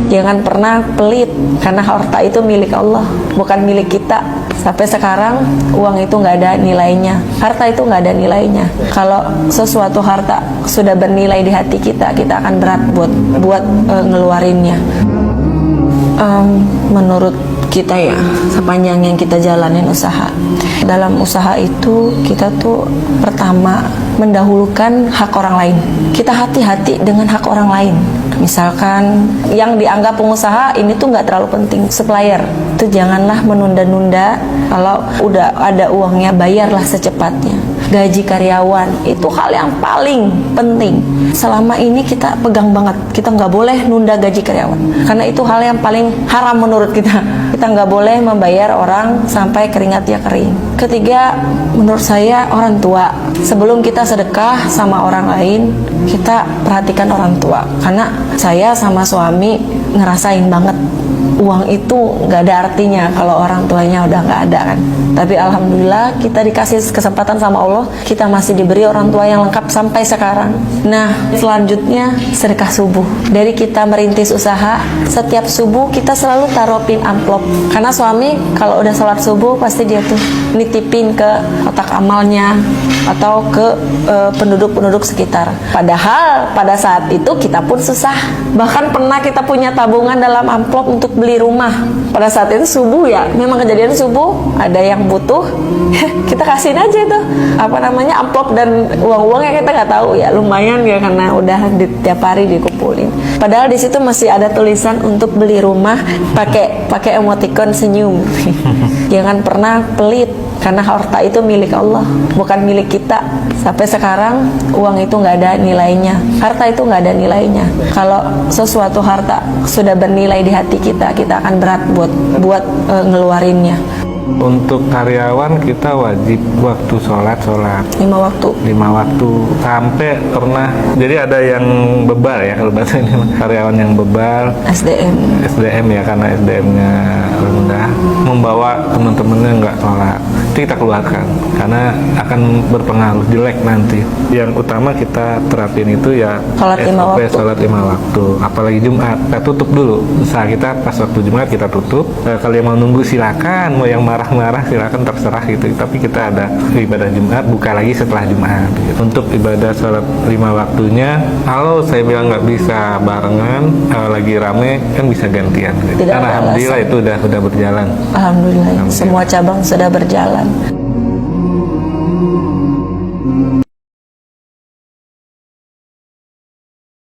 Jangan pernah pelit, karena harta itu milik Allah, bukan milik kita. Sampai sekarang uang itu nggak ada nilainya, harta itu nggak ada nilainya. Kalau sesuatu harta sudah bernilai di hati kita, kita akan berat buat ngeluarinnya. Menurut kita ya, sepanjang yang kita jalanin usaha, dalam usaha itu kita tuh pertama mendahulukan hak orang lain. Kita hati-hati dengan hak orang lain. Misalkan yang dianggap pengusaha ini tuh nggak terlalu penting, supplier itu janganlah menunda-nunda. Kalau udah ada uangnya, bayarlah secepatnya. Gaji karyawan itu hal yang paling penting. Selama ini kita pegang banget, kita nggak boleh nunda gaji karyawan, karena itu hal yang paling haram menurut kita. Kita nggak boleh membayar orang sampai keringatnya kering. Ketiga, menurut saya orang tua. Sebelum kita sedekah sama orang lain, kita perhatikan orang tua. Karena saya sama suami ngerasain banget uang itu nggak ada artinya kalau orang tuanya udah nggak ada kan. Tapi alhamdulillah kita dikasih kesempatan sama Allah, kita masih diberi orang tua yang lengkap sampai sekarang. Nah, selanjutnya sedekah subuh. Dari kita merintis usaha, setiap subuh kita selalu taruhin amplop. Karena suami kalau udah sholat subuh pasti dia tuh nitipin ke kotak amalnya atau ke penduduk-penduduk sekitar. Padahal pada saat itu kita pun susah. Bahkan pernah kita punya tabungan dalam amplop untuk beli rumah. Pada saat itu subuh ya, memang kejadian subuh, ada yang butuh, kita kasihin aja itu amplop dan uang-uangnya kita nggak tahu ya, lumayan ya karena udah tiap hari dikumpulin. Padahal di situ masih ada tulisan untuk beli rumah, pakai emoticon senyum. Jangan pernah pelit, karena harta itu milik Allah, bukan milik kita. Sampai sekarang uang itu nggak ada nilainya, harta itu nggak ada nilainya. Kalau sesuatu harta sudah bernilai di hati kita, kita akan berat buat ngeluarinnya. Untuk karyawan kita wajib waktu sholat 5 waktu. 5 waktu. Sampai pernah, jadi ada yang bebal ya, kalau bahasa ini karyawan yang bebal, SDM ya, karena SDM-nya rendah, membawa teman-temannya nggak sholat, itu kita keluarkan karena akan berpengaruh jelek nanti. Yang utama kita terapin itu ya sholat 5 waktu. Sholat 5 waktu, apalagi Jumat kita tutup dulu usaha kita. Pas waktu Jumat kita tutup. Kalau yang mau nunggu silakan, mau yang marah-marah silakan, terserah gitu. Tapi kita ada ibadah Jumat, buka lagi setelah Jumat gitu. Untuk ibadah sholat 5 waktunya, kalau saya bilang nggak bisa barengan, lagi rame kan bisa gantian gitu. Karena alhamdulillah itu udah berjalan. Alhamdulillah, semua cabang sudah berjalan.